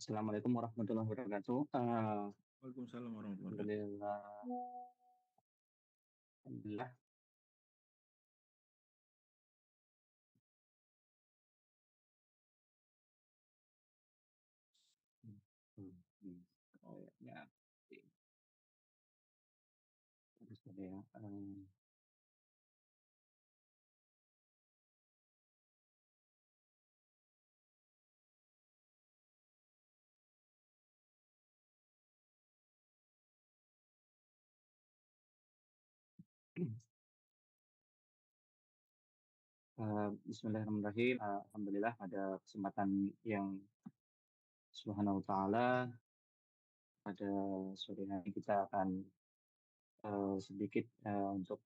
Assalamualaikum warahmatullahi wabarakatuh. Waalaikumsalam warahmatullahi wabarakatuh. Alhamdulillah, alhamdulillah. Hmm, hmm. Oh ya, terus tadi ya. Bismillahirrahmanirrahim. Alhamdulillah pada kesempatan yang Subhanahu wa taala pada sore hari kita akan sedikit untuk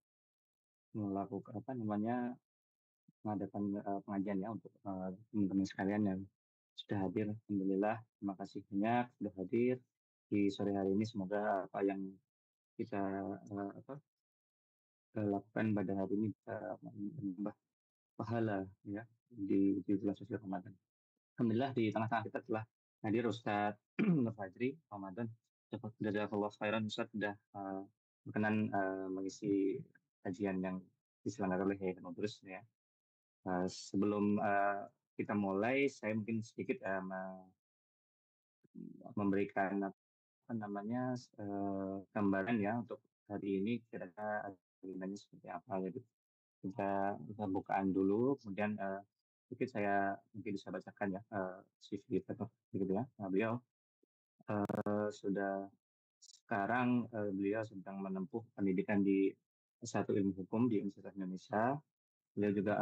melakukan apa namanya mengadakan pengajian ya untuk teman-teman sekalian yang sudah hadir. Alhamdulillah, terima kasih banyak sudah hadir di sore hari ini. Semoga apa yang kita apa lakukan pada hari ini bisa menambah pahala ya di bulan suci Ramadan. Alhamdulillah di tengah-tengah kita telah hadir Ustadz Nur Fajri Ramadan. Jazakallah khairan Ustadz sudah berkenan mengisi kajian yang diselenggarakan oleh Yayasan Udrus ya. Sebelum kita mulai, saya mungkin sedikit memberikan apa namanya gambaran ya untuk hari ini kira-kira agendanya seperti apa gitu. Kita bukaan dulu, kemudian sedikit saya mungkin bisa bacakan ya CV gitu ya. Nah, beliau sudah sekarang beliau sedang menempuh pendidikan di satu ilmu hukum di Universitas Indonesia. Beliau juga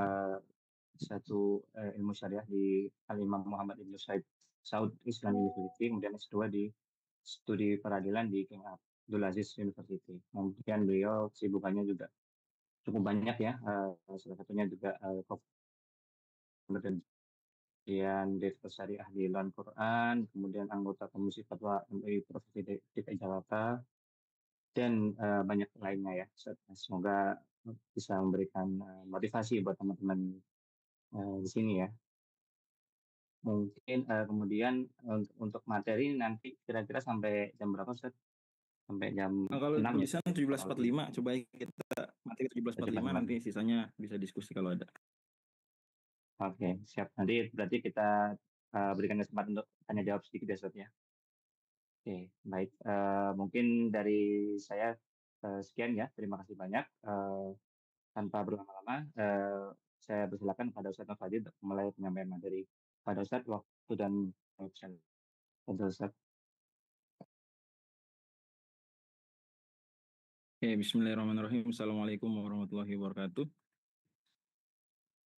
satu ilmu syariah di Al-Imam Muhammad Ibn Saud Islam University, kemudian S2 di studi peradilan di King Abdulaziz University. Kemudian beliau kesibukannya juga cukup banyak ya, salah satunya juga kemudian Direktur Syariah di Lon Quran, kemudian anggota Komisi Fatwa MUI Provinsi DKI Jakarta, dan banyak lainnya ya. Semoga bisa memberikan motivasi buat teman-teman di sini ya. Mungkin kemudian untuk materi nanti kira-kira sampai jam berapa Ustaz? Sampai jam Nah, kalau 6 ya tulisan kurang lebih. 17.45, coba kita materi 17.45 nanti 17.45. sisanya bisa diskusi kalau ada. Oke, siap. Nanti berarti kita berikan kesempatan untuk tanya jawab sedikit ya Ustaz ya. Oke, baik. Mungkin dari saya sekian ya. Terima kasih banyak. Tanpa berlama-lama, saya persilakan pada Ustaz Nofadi untuk mulai penyampaian materi. Pada Ustaz, waktu dan pada Ustaz. Bismillahirrahmanirrahim. Assalamualaikum warahmatullahi wabarakatuh.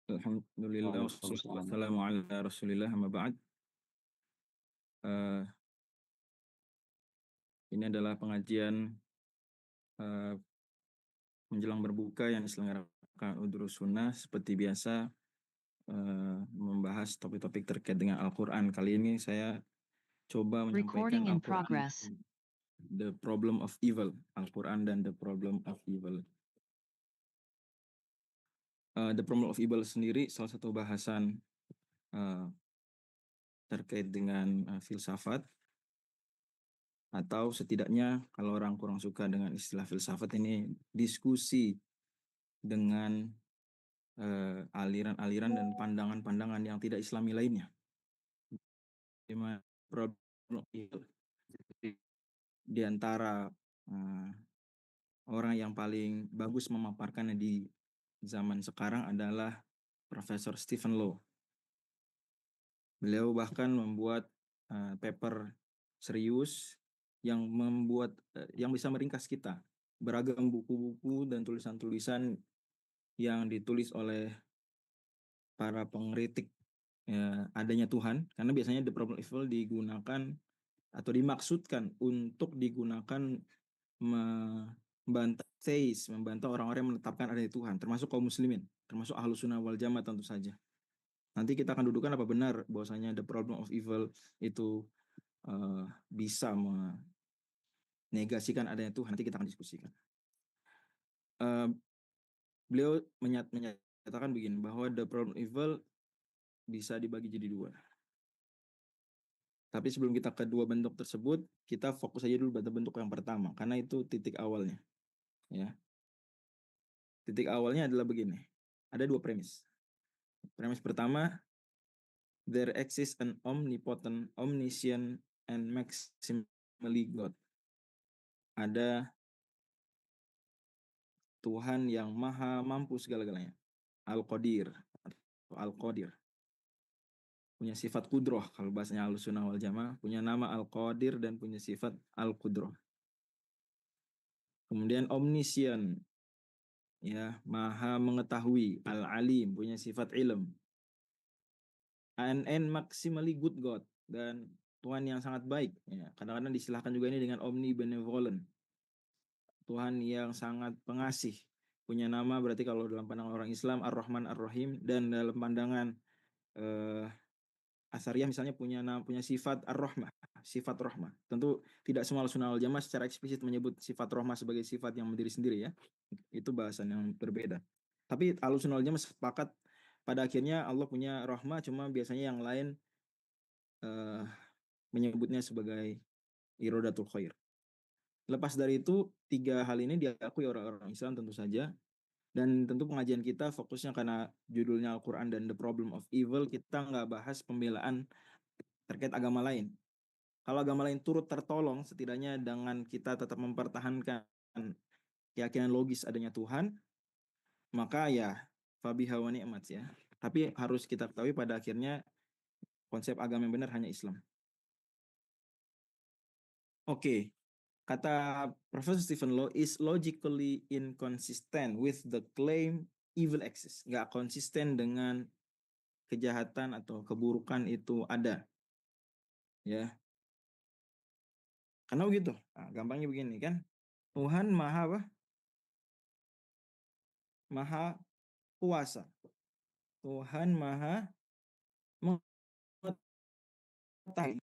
Alhamdulillah wassalatu Waalaikumsalam. wassalamu ala Rasulillah amma ba'd. Eh, ini adalah pengajian menjelang berbuka yang diselenggarakan Udrus Sunnah seperti biasa, membahas topik-topik terkait dengan Al-Quran. Kali ini saya coba menyampaikan Al-Quran, The Problem of Evil, Al-Quran dan The Problem of Evil. The Problem of Evil sendiri salah satu bahasan terkait dengan filsafat, atau setidaknya kalau orang kurang suka dengan istilah filsafat, ini diskusi dengan aliran-aliran dan pandangan-pandangan yang tidak Islami lainnya. Problem itu di antara orang yang paling bagus memaparkannya di zaman sekarang adalah Profesor Stephen Law. Beliau bahkan membuat paper serius yang bisa meringkas kita. Beragam buku-buku dan tulisan-tulisan yang ditulis oleh para pengkritik adanya Tuhan, karena biasanya the problem of evil digunakan atau dimaksudkan untuk digunakan membantah orang-orang yang menetapkan adanya Tuhan, termasuk kaum muslimin, termasuk Ahlus Sunnah wal Jamaah tentu saja. Nanti kita akan dudukan apa benar bahwasanya the problem of evil itu bisa menegasikan adanya Tuhan. Nanti kita akan diskusikan. Beliau menyatakan begini, bahwa the problem of evil bisa dibagi jadi dua. Tapi sebelum kita ke dua bentuk tersebut, kita fokus aja dulu pada bentuk yang pertama, karena itu titik awalnya. Ya. Titik awalnya adalah begini. Ada dua premis. Premis pertama, there exists an omnipotent, omniscient, and maximally God. Ada Tuhan yang maha mampu segala-galanya. Al-Qadir. Al-Qadir. Punya sifat kudroh, kalau bahasanya Ahlussunnah wal Jamaah, punya nama Al-Qadir dan punya sifat Al-Qudroh. Kemudian omniscient, ya, maha mengetahui, Al-Alim, punya sifat ilm. And maximally good God, dan Tuhan yang sangat baik. Ya, kadang-kadang disilahkan juga ini dengan omnibenevolent, Tuhan yang sangat pengasih. Punya nama berarti kalau dalam pandangan orang Islam Ar-Rahman Ar-Rahim, dan dalam pandangan Asariyah misalnya punya sifat Ar-Rahmah, sifat rahmah. Tentu tidak semua Ahlussunnah wal Jamaah secara eksplisit menyebut sifat rahmah sebagai sifat yang berdiri sendiri, ya. Itu bahasan yang berbeda. Tapi Ahlussunnah wal Jamaah sepakat pada akhirnya Allah punya rahmah, cuma biasanya yang lain menyebutnya sebagai irodatul khair. Lepas dari itu, tiga hal ini diakui orang-orang Islam tentu saja. Dan tentu pengajian kita fokusnya karena judulnya Al-Quran dan The Problem of Evil, kita nggak bahas pembelaan terkait agama lain. Kalau agama lain turut tertolong, setidaknya dengan kita tetap mempertahankan keyakinan logis adanya Tuhan, maka ya fabiha wa ni'mat, ya. Tapi harus kita ketahui pada akhirnya konsep agama yang benar hanya Islam. Oke. Kata Profesor Stephen Law, is logically inconsistent with the claim evil exists. Nggak konsisten dengan kejahatan atau keburukan itu ada. Ya. Karena begitu. Nah, gampangnya begini kan. Tuhan maha apa? Maha kuasa. Tuhan maha mengetahui.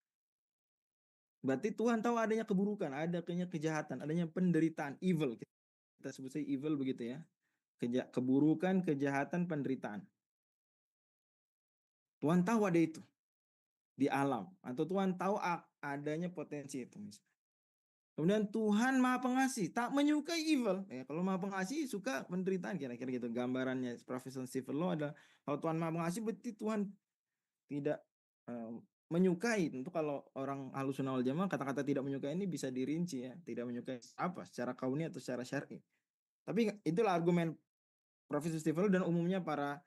Berarti Tuhan tahu adanya keburukan, adanya kejahatan, adanya penderitaan, evil. Kita sebut saja evil begitu, ya. Keburukan, kejahatan, penderitaan. Tuhan tahu ada itu di alam, atau Tuhan tahu adanya potensi itu. Kemudian Tuhan maha pengasih, tak menyukai evil. Ya, kalau maha pengasih suka penderitaan, kira-kira gitu. Gambarannya Profesor Stephen Law adalah, kalau Tuhan maha pengasih berarti Tuhan tidak menyukai. Tentu kalau orang Ahlussunnah wal Jamaah, kata-kata tidak menyukai ini bisa dirinci, ya. Tidak menyukai apa? Secara kauni atau secara syar'i. Tapi itulah argumen Profesor Stephen Law dan umumnya para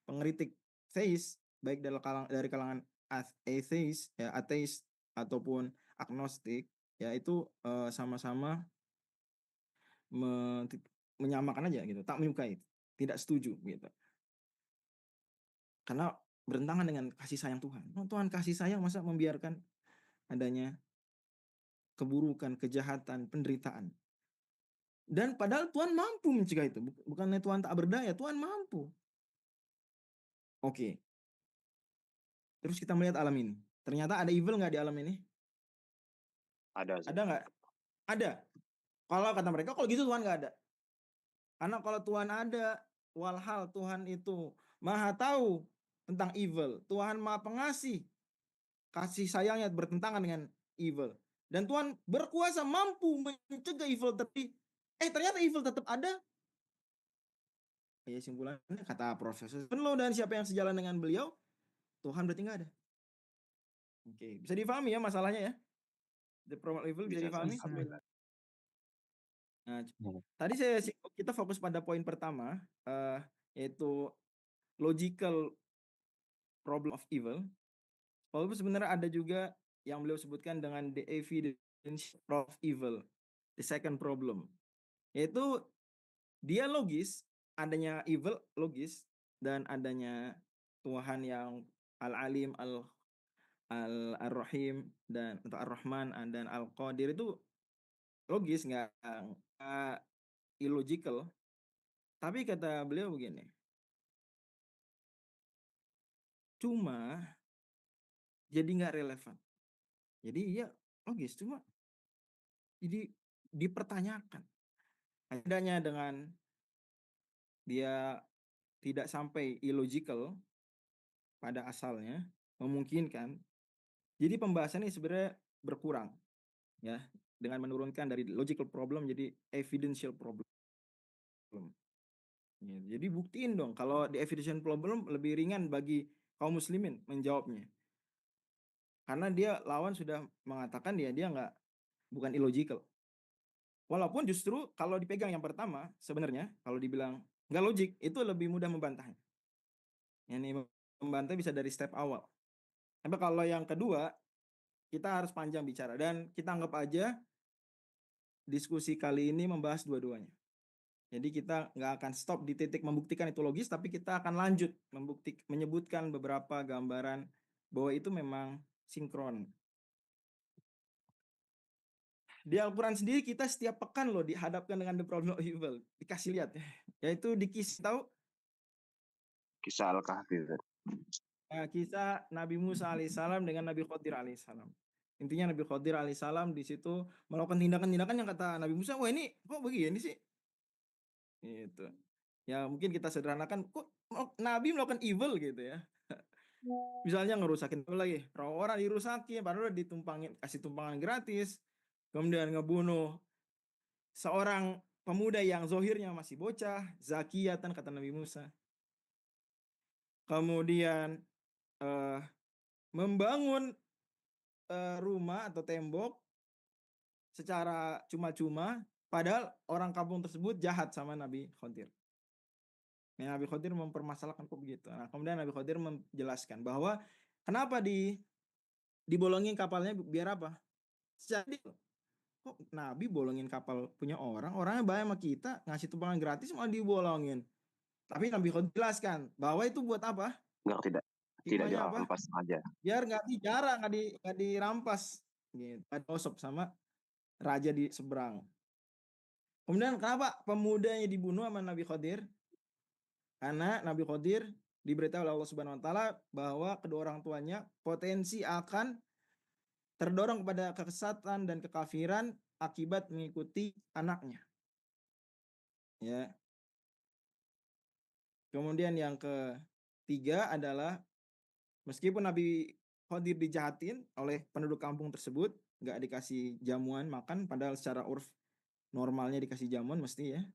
pengkritik teis, baik dari kalangan ateis, ya, ateis ataupun agnostik, ya, itu sama-sama menyamakan aja gitu, tak menyukai, tidak setuju gitu. Karena bertentangan dengan kasih sayang Tuhan. Tuhan kasih sayang, masa membiarkan adanya keburukan, kejahatan, penderitaan. Dan padahal Tuhan mampu mencegah itu. Bukannya Tuhan tak berdaya, Tuhan mampu. Oke. Terus kita melihat alam ini. Ternyata ada evil nggak di alam ini? Ada sih. Ada nggak? Ada. Kalau kata mereka, kalau gitu Tuhan nggak ada. Karena kalau Tuhan ada, walhal Tuhan itu maha tahu tentang evil. Tuhan maha pengasih. Kasih sayangnya bertentangan dengan evil. Dan Tuhan berkuasa mampu mencegah evil, tapi ternyata evil tetap ada. Ya simpulannya kata Profesor Spenlow dan siapa yang sejalan dengan beliau, Tuhan berarti nggak ada. Oke, bisa difahami ya masalahnya ya. The problem of evil bisa difahami. Nah, tadi kita fokus pada poin pertama, yaitu logical problem of evil. Walaupun sebenarnya ada juga yang beliau sebutkan dengan the evidence of evil, the second problem, yaitu dia logis, adanya evil logis, dan adanya Tuhan yang al-alim, al-rahim, dan atau ar-rahman dan al-qadir itu logis, nggak illogical. Tapi kata beliau begini, cuma jadi nggak relevan. Jadi ya logis, cuma jadi dipertanyakan. Adanya dengan dia tidak sampai illogical pada asalnya, memungkinkan. Jadi pembahasan ini sebenarnya berkurang, ya, dengan menurunkan dari logical problem jadi evidential problem. Ya, jadi buktiin dong kalau di evidential problem lebih ringan bagi kaum muslimin menjawabnya. Karena dia lawan sudah mengatakan dia bukan illogical. Walaupun justru kalau dipegang yang pertama, sebenarnya kalau dibilang nggak logik, itu lebih mudah membantahnya. Ini membantah bisa dari step awal. Tapi kalau yang kedua, kita harus panjang bicara. Dan kita anggap aja diskusi kali ini membahas dua-duanya. Jadi kita nggak akan stop di titik membuktikan itu logis, tapi kita akan lanjut menyebutkan beberapa gambaran bahwa itu memang sinkron. Di Al-Quran sendiri kita setiap pekan loh dihadapkan dengan the problem of evil. Dikasih lihat ya. Yaitu tahu? Kisah Al-Kahfi. Nah, kisah Nabi Musa alaihissalam dengan Nabi Khidir alaihissalam. Intinya Nabi Khidir alaihissalam di situ melakukan tindakan-tindakan yang kata Nabi Musa, wah ini kok begini sih? Gitu. Ya mungkin kita sederhanakan, kok Nabi melakukan evil gitu ya. Misalnya ngerusakin lagi, orang dirusakin, padahal udah kasih tumpangan gratis, kemudian ngebunuh seorang pemuda yang zohirnya masih bocah, zakiyatan kata Nabi Musa. Kemudian membangun rumah atau tembok secara cuma-cuma, padahal orang kampung tersebut jahat sama Nabi Khidir. Nah, Nabi Khidir mempermasalahkan kok begitu. Nah, kemudian Nabi Khidir menjelaskan bahwa kenapa dibolongin kapalnya biar apa? Jadi kok Nabi bolongin kapal punya orangnya bayar sama kita, ngasih tumpangan gratis malah dibolongin. Tapi Nabi Khidir jelaskan bahwa itu buat apa? Tidak dirampas aja. Biar nggak dirampas. Gitu. Ada sama raja di seberang. Kemudian kenapa pemudanya dibunuh sama Nabi Khidir? Karena Nabi Khidir diberitahu oleh Allah Subhanahu wa taala bahwa kedua orang tuanya potensi akan terdorong kepada kesesatan dan kekafiran akibat mengikuti anaknya. Ya. Kemudian yang ketiga adalah meskipun Nabi Khidir dijahatin oleh penduduk kampung tersebut, nggak dikasih jamuan makan, padahal secara urf normalnya dikasih jamuan mesti ya.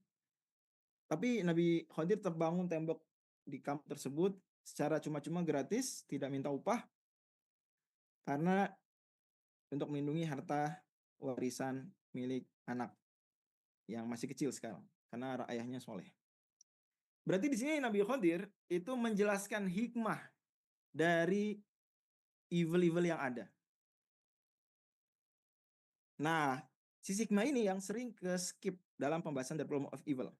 Tapi Nabi Khidir tetap bangun tembok di kampung tersebut secara cuma-cuma gratis, tidak minta upah, karena untuk melindungi harta warisan milik anak yang masih kecil sekarang, karena ayahnya soleh. Berarti di sini Nabi Khidir itu menjelaskan hikmah dari evil-evil yang ada. Nah, sisi hikmah ini yang sering ke skip dalam pembahasan the problem of evil.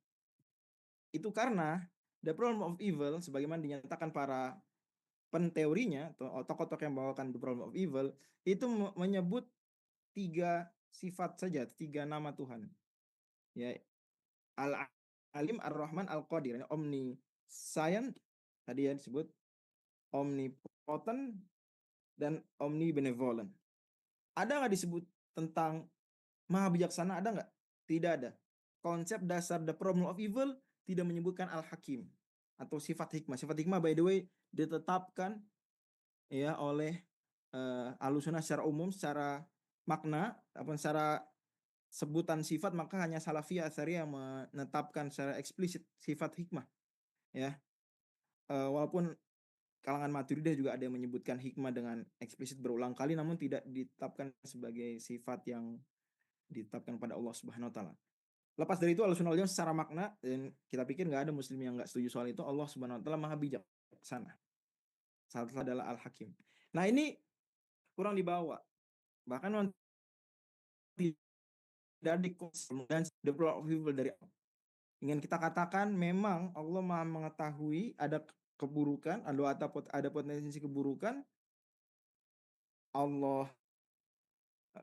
Itu karena the problem of evil sebagaimana dinyatakan para penteorinya atau tokoh-tokoh yang membawakan The Problem of Evil itu menyebut 3 sifat saja, 3 nama Tuhan. Ya, Al-Alim, Ar-Rahman, Al-Qadir, omniscient tadi ya disebut, omnipotent dan omnibenevolent. Ada nggak disebut tentang maha bijaksana? Ada nggak? Tidak ada. Konsep dasar The Problem of Evil tidak menyebutkan Al-Hakim atau sifat hikmah. Sifat hikmah by the way ditetapkan ya oleh Ahlussunnah secara umum, secara makna ataupun secara sebutan sifat, maka hanya Salafiyah Atsariyah yang menetapkan secara eksplisit sifat hikmah ya. Walaupun kalangan Maturidiyah juga ada yang menyebutkan hikmah dengan eksplisit berulang kali, namun tidak ditetapkan sebagai sifat yang ditetapkan pada Allah Subhanahu wa taala. Lepas dari itu, Ahlussunnah wal Jamaah secara makna, dan kita pikir nggak ada muslim yang nggak setuju soal itu, Allah Subhanahu wa taala maha bijaksana. Salah satu adalah Al-Hakim. Nah, ini kurang dibawa. Bahkan tidak dan the problem of evil dari Allah. Ingin kita katakan memang Allah maha mengetahui ada keburukan, ada potensi keburukan, Allah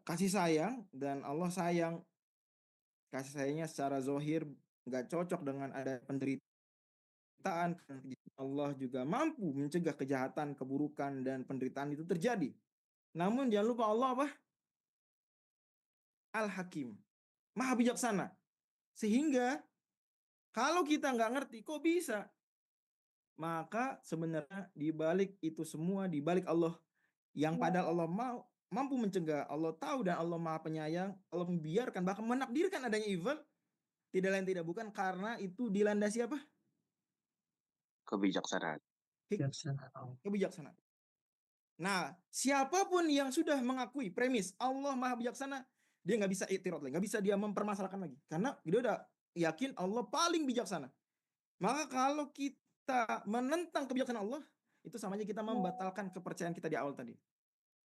kasih sayang, dan Allah sayang, kasih sayangnya secara zohir nggak cocok dengan ada penderitaan. Allah juga mampu mencegah kejahatan, keburukan, dan penderitaan itu terjadi. Namun jangan lupa Allah apa? Al-Hakim, maha bijaksana. Sehingga kalau kita nggak ngerti kok bisa, maka sebenarnya di balik itu semua, di balik Allah yang padahal Allah mampu mencegah, Allah tahu dan Allah maha penyayang, Allah membiarkan bahkan menakdirkan adanya evil, tidak lain tidak bukan karena itu dilandasi apa? Kebijaksanaan. Kebijaksanaan. Nah, siapapun yang sudah mengakui premis Allah maha bijaksana, dia nggak bisa itirad lagi, nggak bisa dia mempermasalahkan lagi, karena dia udah yakin Allah paling bijaksana. Maka kalau kita menentang kebijaksanaan Allah, itu sama aja kita membatalkan kepercayaan kita di awal tadi.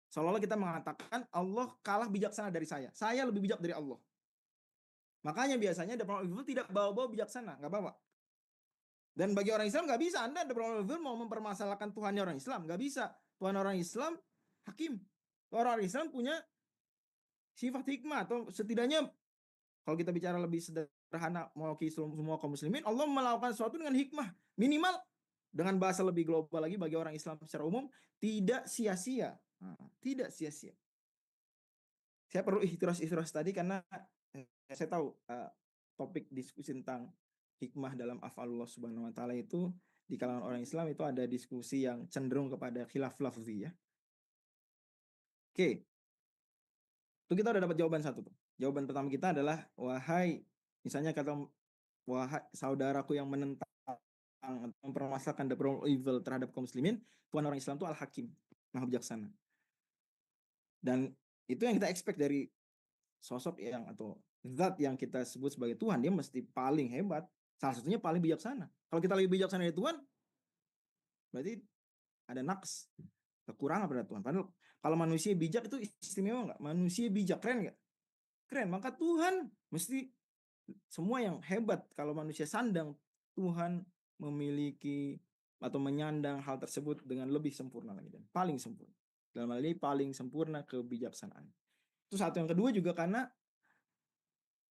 Seolah-olah kita mengatakan Allah kalah bijaksana dari saya lebih bijak dari Allah. Makanya biasanya the problem of evil tidak bawa-bawa bijaksana, nggak bawa. Dan bagi orang Islam nggak bisa, Anda the problem of evil mau mempermasalahkan Tuhannya orang Islam, nggak bisa. Tuhan orang Islam hakim. Orang Islam punya sifat hikmah, atau setidaknya kalau kita bicara lebih sederhana mewakili semua kaum muslimin, Allah melakukan sesuatu dengan hikmah. Minimal dengan bahasa lebih global lagi bagi orang Islam secara umum, tidak sia-sia. Tidak sia-sia. Saya perlu ikhtiras tadi karena saya tahu topik diskusi tentang hikmah dalam af'alullah subhanahu wa ta'ala itu di kalangan orang Islam itu ada diskusi yang cenderung kepada khilaf lafzi ya. Oke. Itu kita udah dapat jawaban satu tuh. Jawaban pertama kita adalah wahai, misalnya kata wahai saudaraku yang menentang atau mempermasalahkan the problem of evil terhadap kaum muslimin, Tuhan orang Islam itu Al-Hakim, maha bijaksana. Dan itu yang kita expect dari sosok yang atau zat yang kita sebut sebagai Tuhan, dia mesti paling hebat. Salah satunya paling bijaksana. Kalau kita lebih bijaksana dari Tuhan, berarti ada naqs, kekurangan pada Tuhan. Padahal kalau manusia bijak itu istimewa nggak? Manusia bijak, keren nggak? Keren. Maka Tuhan mesti semua yang hebat. Kalau manusia sandang, Tuhan memiliki atau menyandang hal tersebut dengan lebih sempurna lagi dan paling sempurna. Dalam hal ini paling sempurna kebijaksanaan. Itu satu. Yang kedua juga karena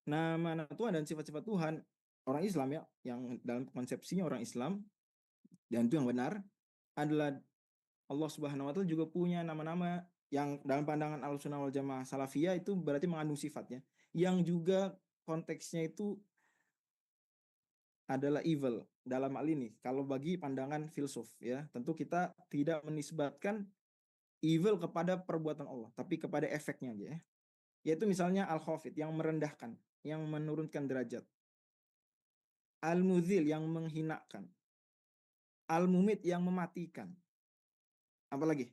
nama Tuhan dan sifat-sifat Tuhan orang Islam ya, yang dalam konsepsinya orang Islam dan itu yang benar adalah Allah Subhanahu wa taala juga punya nama-nama yang dalam pandangan Ahlussunnah wal Jamaah Salafiyah itu berarti mengandung sifatnya yang juga konteksnya itu adalah evil dalam hal ini. Kalau bagi pandangan filsuf ya, tentu kita tidak menisbatkan evil kepada perbuatan Allah, tapi kepada efeknya aja ya. Yaitu misalnya Al-Khafid yang merendahkan, yang menurunkan derajat. Al-Muzil yang menghinakan. Al-Mumit yang mematikan. Apalagi?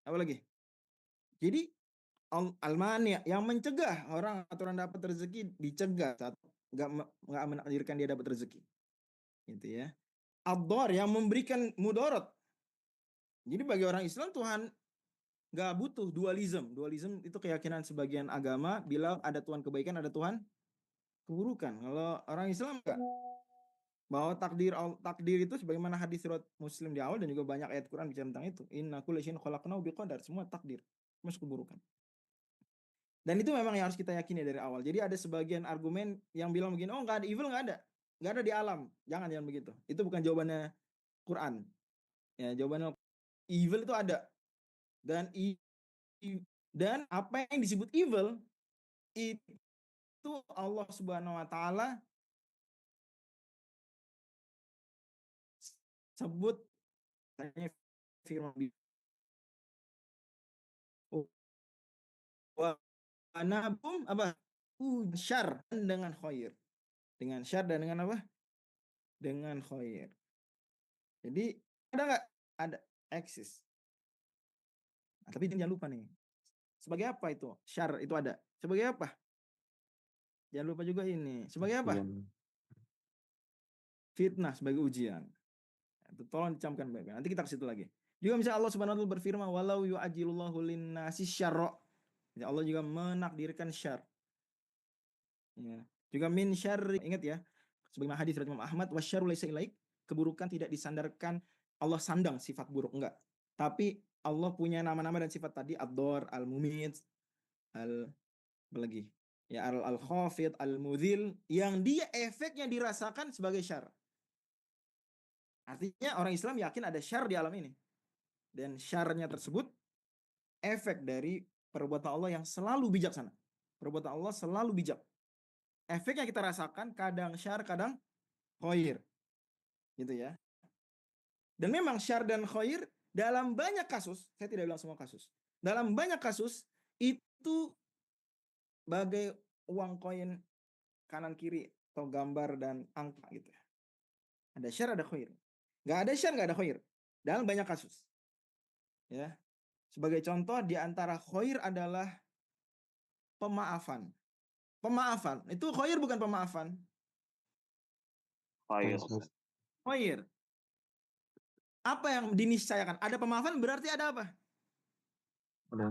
Apalagi? Jadi Al-Mani yang mencegah orang atau orang dapat rezeki, dicegah saat nggak menakdirkan dia dapat rezeki. Gitu ya. Ad-Dar yang memberikan mudarat. Jadi bagi orang Islam Tuhan nggak butuh dualisme. Dualisme itu keyakinan sebagian agama bila ada Tuhan kebaikan, ada Tuhan keburukan. Kalau orang Islam enggak. bahwa takdir itu sebagaimana hadis surat Muslim di awal dan juga banyak ayat Quran bicara tentang itu. Inna kulla syai'in khalaqnahu biqadar, semua takdir, semua keburukan. Dan itu memang yang harus kita yakini dari awal. Jadi ada sebagian argumen yang bilang begini, oh nggak ada evil, nggak ada di alam. Jangan begitu. Itu bukan jawabannya Quran. Ya, jawabannya evil itu ada. Dan dan apa yang disebut evil itu Allah Subhanahu wa taala sebut firman wa anabum apa? Syar dengan khair. Dengan syar dan dengan apa? Dengan khair. Jadi ada nggak? Ada, eksis. Nah, tapi jangan lupa nih. Sebagai apa itu? Syar itu ada. Sebagai apa? Jangan lupa juga ini. Sebagai apa? Fitnah, sebagai ujian. Itu tolong dicamkan baik-baik. Nanti kita ke situ lagi. Juga misalnya Allah Subhanahu wa taala berfirman, "Walau yu'ajilullahu lin-nasi syarra." Ya, Allah juga menakdirkan syar. Ya. Juga min syarri, ingat ya. Sebagaimana hadis dari Imam Ahmad, wasyarru laisa ilaik, keburukan tidak disandarkan Allah sandang sifat buruk, enggak. Tapi Allah punya nama-nama dan sifat tadi, ad-dar, al-mumit, lagi ya, al-khafid, al-mudhil, yang dia efeknya dirasakan sebagai syar. Artinya orang Islam yakin ada syar di alam ini. Dan syarnya tersebut efek dari perbuatan Allah yang selalu bijaksana. Perbuatan Allah selalu bijak. Efeknya kita rasakan kadang syar, kadang khair. Gitu ya. Dan memang syar dan khair dalam banyak kasus, saya tidak bilang semua kasus, dalam banyak kasus itu bagai uang koin kanan kiri atau gambar dan angka gitu ya. Ada syar, ada khair. Nggak ada syar, nggak ada khair. Dalam banyak kasus. Ya. Sebagai contoh, di antara khair adalah pemaafan. Pemaafan. Itu khair bukan pemaafan. Khair. Apa yang diniscayakan? Ada pemaafan berarti ada apa? Ada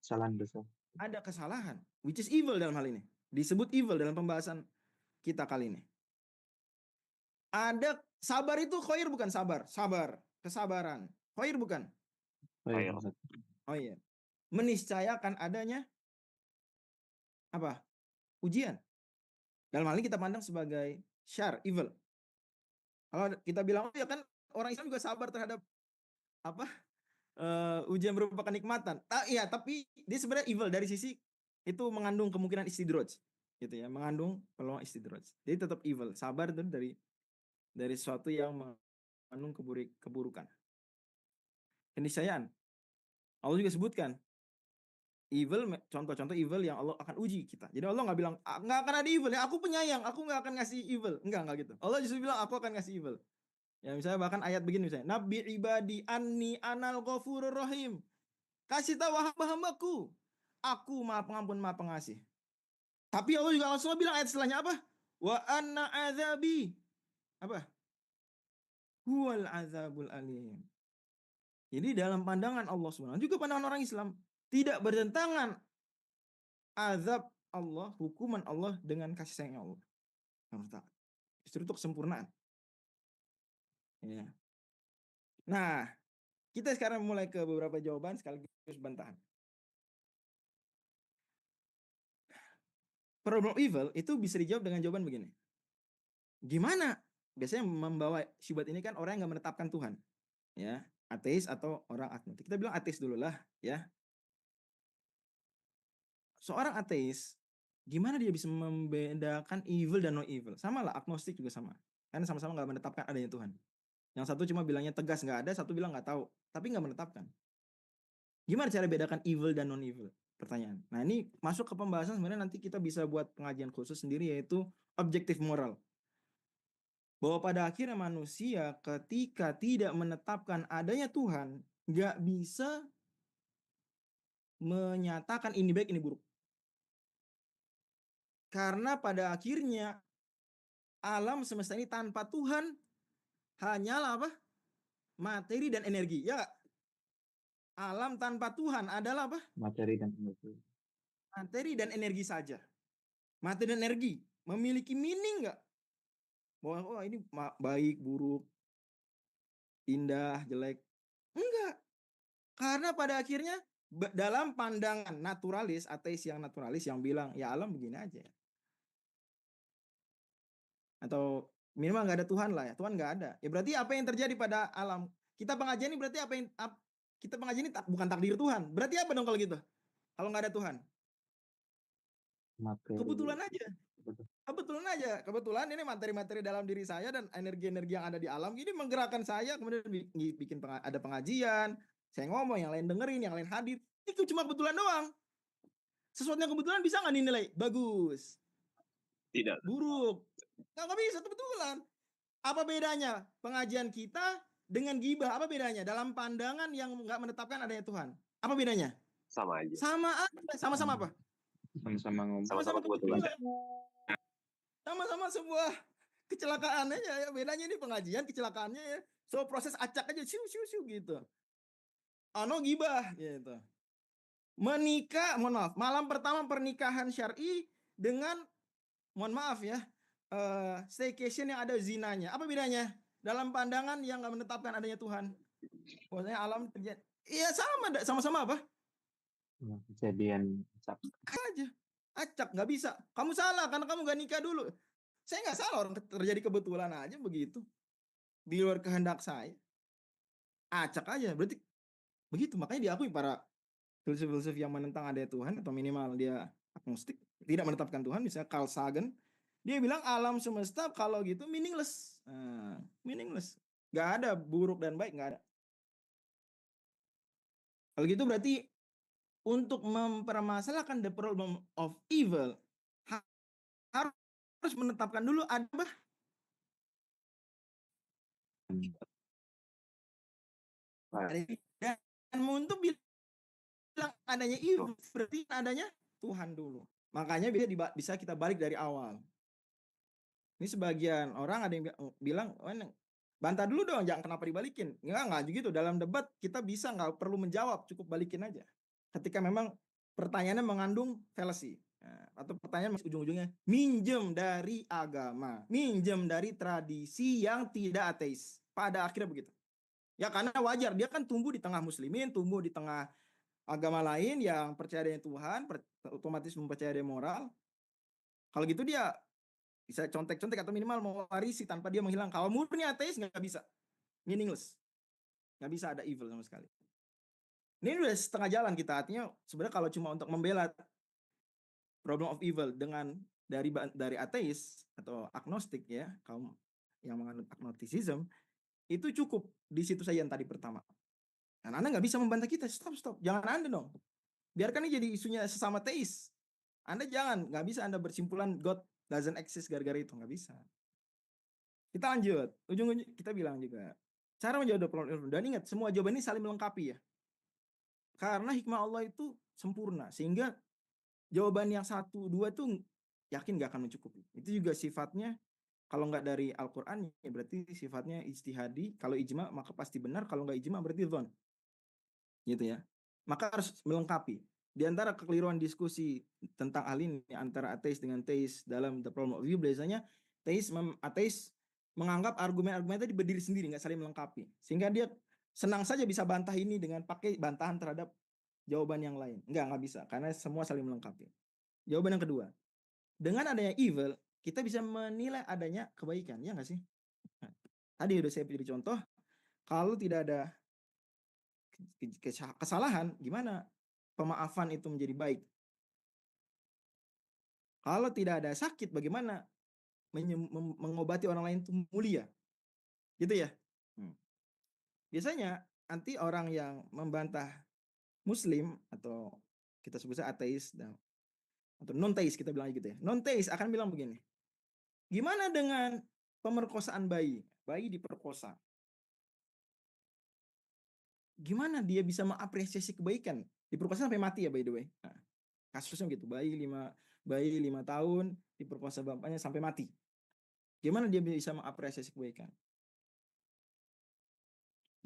kesalahan dosa. Ada kesalahan. Which is evil dalam hal ini. Disebut evil dalam pembahasan kita kali ini. Ada sabar, itu khair bukan sabar. Sabar. Kesabaran. Khair bukan? Khair. Oh iya. Meniscayakan adanya apa? Ujian. Dalam hal ini kita pandang sebagai syar, evil. Kalau kita bilang, oh ya kan orang Islam juga sabar terhadap apa? Ujian berupa kenikmatan. Iya, tapi dia sebenarnya evil dari sisi itu mengandung kemungkinan istidraj. Gitu ya, mengandung peluang istidraj. Jadi tetap evil. Sabar itu dari sesuatu yang mengandung keburukan. Keniscayaan. Allah juga sebutkan evil, contoh-contoh evil yang Allah akan uji kita. Jadi Allah nggak bilang nggak akan ada evil ya, aku penyayang, aku nggak akan ngasih evil, enggak gitu. Allah justru bilang aku akan ngasih evil. Ya misalnya bahkan ayat begini misalnya, Nabi ibadi anni anal ghafurur rahim. Kasih tahu hamba-hambaku, aku Maha Pengampun, Maha Pengasih. Tapi Allah juga langsung bilang ayat setelahnya apa? Wa anna azabi apa? Huwal azabul alim. Jadi dalam pandangan Allah SWT, juga pandangan orang Islam, tidak bertentangan azab Allah, hukuman Allah dengan kasih sayang Allah. Justru itu kesempurnaan. Ya. Nah, kita sekarang mulai ke beberapa jawaban sekaligus bantahan. Problem evil itu bisa dijawab dengan jawaban begini. Gimana? Biasanya membawa syubhat ini kan orang yang nggak menetapkan Tuhan. Ya, ateis atau orang agnostik. Kita bilang ateis dulu lah, ya. Seorang ateis, gimana dia bisa membedakan evil dan no evil? Sama lah, agnostik juga sama. Karena sama-sama nggak menetapkan adanya Tuhan. Yang satu cuma bilangnya tegas nggak ada, satu bilang nggak tahu, tapi nggak menetapkan. Gimana cara bedakan evil dan non evil? Pertanyaan. Nah ini masuk ke pembahasan sebenarnya nanti kita bisa buat pengajian khusus sendiri, yaitu objektif moral. Bahwa pada akhirnya manusia ketika tidak menetapkan adanya Tuhan, nggak bisa menyatakan ini baik ini buruk. Karena pada akhirnya alam semesta ini tanpa Tuhan hanyalah apa? Materi dan energi. Ya, alam tanpa Tuhan adalah apa? Materi dan energi. Materi dan energi saja. Materi dan energi memiliki meaning nggak? bahwa oh ini baik, buruk, indah, jelek. Enggak. Karena pada akhirnya dalam pandangan naturalis, ateis yang naturalis yang bilang ya alam begini aja. Atau minimal nggak ada Tuhan lah ya. Tuhan nggak ada. Ya berarti apa yang terjadi pada alam? Kita pengajian ini berarti apa yang kita pengajian ini bukan takdir Tuhan. Berarti apa dong kalau gitu? Kalau nggak ada Tuhan? Materi. Kebetulan aja. Betul. Kebetulan aja. Kebetulan ini materi-materi dalam diri saya dan energi-energi yang ada di alam ini menggerakkan saya. Kemudian bikin ada pengajian. Saya ngomong, yang lain dengerin, yang lain hadir. Itu cuma kebetulan doang. Sesuatu yang kebetulan bisa nggak dinilai? Bagus. Tidak. Buruk. Nggak bisa, kebetulan. Apa bedanya pengajian kita dengan gibah? Apa bedanya? Dalam pandangan yang nggak menetapkan adanya Tuhan. Apa bedanya? Sama aja. Sama aja. Sama-sama apa? Sama-sama ngomong. Sama-sama kebetulan. Sama-sama sebuah kecelakaan aja ya. Bedanya ini pengajian, kecelakaannya ya. So proses acak aja, siu gitu. Ano gibah gitu. Menikah, mohon maaf, malam pertama pernikahan syar'i dengan, mohon maaf ya, staycation yang ada zinanya. Apa bedanya? Dalam pandangan yang nggak menetapkan adanya Tuhan. Pokoknya alam terjadi. Iya sama-sama apa? Kejadian acak. Aja. Acak, nggak bisa. Kamu salah karena kamu nggak nikah dulu. Saya nggak salah, orang terjadi kebetulan aja begitu. Di luar kehendak saya. Acak aja. Berarti begitu. Makanya diakui para filsuf-filsuf yang menentang adanya Tuhan atau minimal dia agnostik, tidak menetapkan Tuhan, misalnya Carl Sagan, dia bilang alam semesta kalau gitu meaningless. Meaningless. Nggak ada buruk dan baik, nggak ada. Kalau gitu berarti untuk mempermasalahkan the problem of evil harus menetapkan dulu ada apa? Dan untuk bilang adanya evil berarti adanya Tuhan dulu. Makanya bisa kita balik dari awal. Ini sebagian orang ada yang bilang, oh, bantah dulu dong, jangan kenapa dibalikin. Enggak gitu. Dalam debat kita bisa nggak perlu menjawab, cukup balikin aja. Ketika memang pertanyaannya mengandung fallacy. Atau pertanyaan masih ujung-ujungnya minjem dari agama, minjem dari tradisi yang tidak ateis. Pada akhirnya begitu. Ya karena wajar, dia kan tumbuh di tengah muslimin, tumbuh di tengah agama lain yang percaya dengan Tuhan, otomatis mempercayai moral. Kalau gitu dia bisa contek-contek atau minimal mewarisi tanpa dia menghilang. Kalau murni ateis nggak bisa, meaningless, nggak bisa ada evil sama sekali. Ini udah setengah jalan kita, artinya sebenarnya kalau cuma untuk membela problem of evil dengan dari ateis atau agnostik ya, kaum yang menganut agnosticism, itu cukup di situ saja yang tadi pertama. Dan Anda nggak bisa membantah kita, stop, jangan Anda dong. Biarkan ini jadi isunya sesama teis. Anda jangan, nggak bisa Anda bersimpulan God doesn't exist gara-gara itu, nggak bisa. Kita lanjut, ujung-ujung kita bilang juga cara menjawab problem. Dan ingat, semua jawaban ini saling melengkapi ya. Karena hikmah Allah itu sempurna, sehingga jawaban yang 1, 2 tuh yakin nggak akan mencukupi. Itu juga sifatnya, kalau nggak dari Al-Quran, ya berarti sifatnya ijtihadi. Kalau ijma, maka pasti benar. Kalau nggak ijma, berarti dhon. Gitu ya. Maka harus melengkapi. Di antara kekeliruan diskusi tentang hal ini, antara ateis dengan teis dalam The Problem of Evil, biasanya ateis menganggap argumen-argumen tadi berdiri sendiri, nggak saling melengkapi. Sehingga dia senang saja bisa bantah ini dengan pakai bantahan terhadap jawaban yang lain. Nggak bisa, karena semua saling melengkapi. Jawaban yang kedua, dengan adanya evil, kita bisa menilai adanya kebaikan, ya nggak sih? Nah, tadi udah saya beri contoh, kalau tidak ada kesalahan, gimana pemaafan itu menjadi baik? Kalau tidak ada sakit, bagaimana mengobati orang lain itu mulia? Gitu ya. Biasanya nanti orang yang membantah Muslim atau kita sebutnya ateis atau non teis, kita bilang gitu ya. Non teis akan bilang begini. Gimana dengan pemerkosaan bayi? Bayi diperkosa. Gimana dia bisa mengapresiasi kebaikan? Diperkosa sampai mati ya, by the way. Nah, kasusnya gitu, bayi 5 tahun diperkosa bapaknya sampai mati. Gimana dia bisa mengapresiasi kebaikan?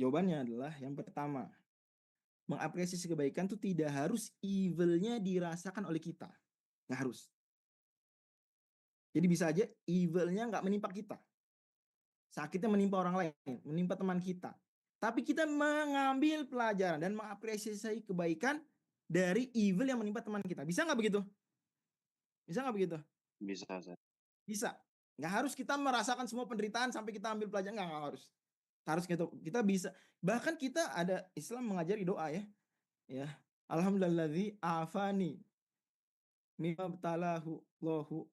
Jawabannya adalah yang pertama, mengapresiasi kebaikan itu tidak harus evilnya dirasakan oleh kita. Nggak harus. Jadi bisa aja evilnya nggak menimpa kita. sakitnya menimpa orang lain, menimpa teman kita. Tapi kita mengambil pelajaran dan mengapresiasi kebaikan dari evil yang menimpa teman kita. Bisa nggak begitu? Bisa nggak begitu? Bisa, Ustaz. Bisa. Nggak harus kita merasakan semua penderitaan sampai kita ambil pelajaran. Nggak harus. Harus gitu. Kita bisa. Bahkan kita ada Islam mengajari doa ya. Ya. Alhamdulilladzi afani mimma btalahu Allahu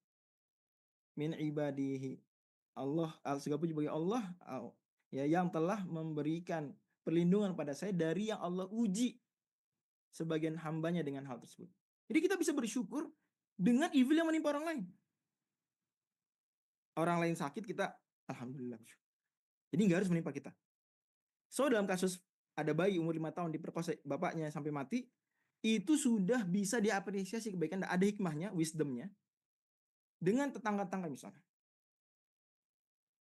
min ibadihi. Allah, segala puji bagi Allah ya yang telah memberikan perlindungan pada saya dari yang Allah uji sebagian hambanya dengan hal tersebut. Jadi kita bisa bersyukur dengan evil yang menimpa orang lain. Orang lain sakit, kita alhamdulillah. Jadi nggak harus menimpa kita. So dalam kasus ada bayi umur 5 tahun diperkosa bapaknya sampai mati, itu sudah bisa diapresiasi kebaikan, ada hikmahnya, wisdomnya, dengan tetangga-tetangga misalnya.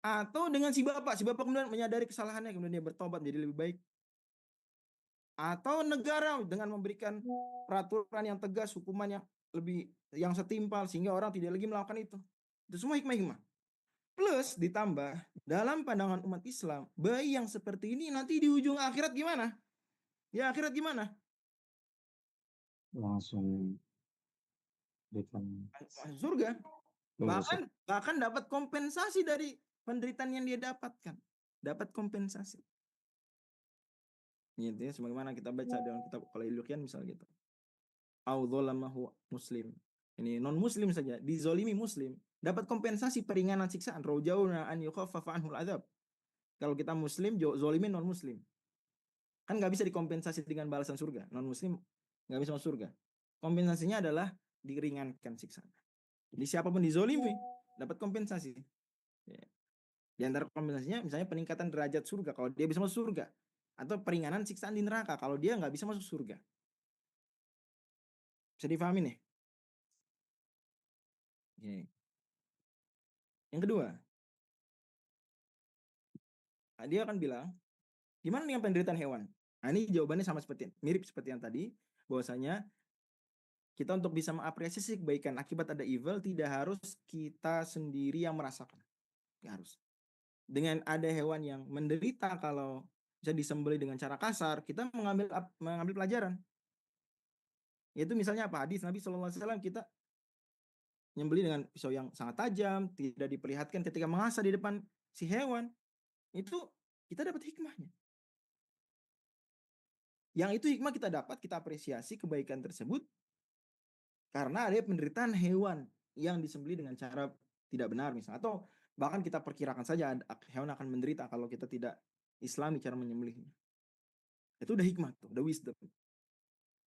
Atau dengan si bapak kemudian menyadari kesalahannya, kemudian dia bertobat menjadi lebih baik. Atau negara dengan memberikan peraturan yang tegas, hukuman yang setimpal sehingga orang tidak lagi melakukan itu. Itu semua hikmah-hikmah. Plus ditambah dalam pandangan umat Islam, bayi yang seperti ini nanti di ujung akhirat gimana? Ya akhirat gimana? Langsung depan Surga. Bahkan dapat kompensasi dari penderitaan yang dia dapatkan. Dapat kompensasi. Gitu ya, sebagaimana kita baca dalam kitab Qalailuqian misalnya gitu. Au dzalamahu muslim. Ini non muslim saja dizolimi muslim, dapat kompensasi peringanan siksaan. Rojauna an yukhaffafa anhul adzab. Kalau kita muslim zolimin non muslim. Kan nggak bisa dikompensasi dengan balasan surga. Non muslim nggak bisa masuk surga. Kompensasinya adalah diringankan siksaan. Jadi siapapun dizolimi dapat kompensasi. Ya. Di antara kompensasinya misalnya peningkatan derajat surga kalau dia bisa masuk surga, atau peringanan siksaan di neraka kalau dia nggak bisa masuk surga. Bisa difahami nih? Oke. Yang kedua, dia akan bilang, gimana dengan penderitaan hewan? Nah, ini jawabannya mirip seperti yang tadi, bahwasanya kita untuk bisa mengapresiasi kebaikan akibat ada evil tidak harus kita sendiri yang merasakan. Tidak harus. Dengan ada hewan yang menderita kalau bisa disembelih dengan cara kasar, kita mengambil pelajaran. Yaitu misalnya apa? Hadis Nabi SAW, kita nyembelih dengan pisau yang sangat tajam, tidak diperlihatkan ketika mengasah di depan si hewan. Itu kita dapat hikmahnya. Yang itu hikmah kita dapat, kita apresiasi kebaikan tersebut karena ada penderitaan hewan yang disembelih dengan cara tidak benar misalnya. Atau bahkan kita perkirakan saja hewan akan menderita kalau kita tidak islami cara menyembelihnya. Itu udah hikmah tuh, udah wisdom.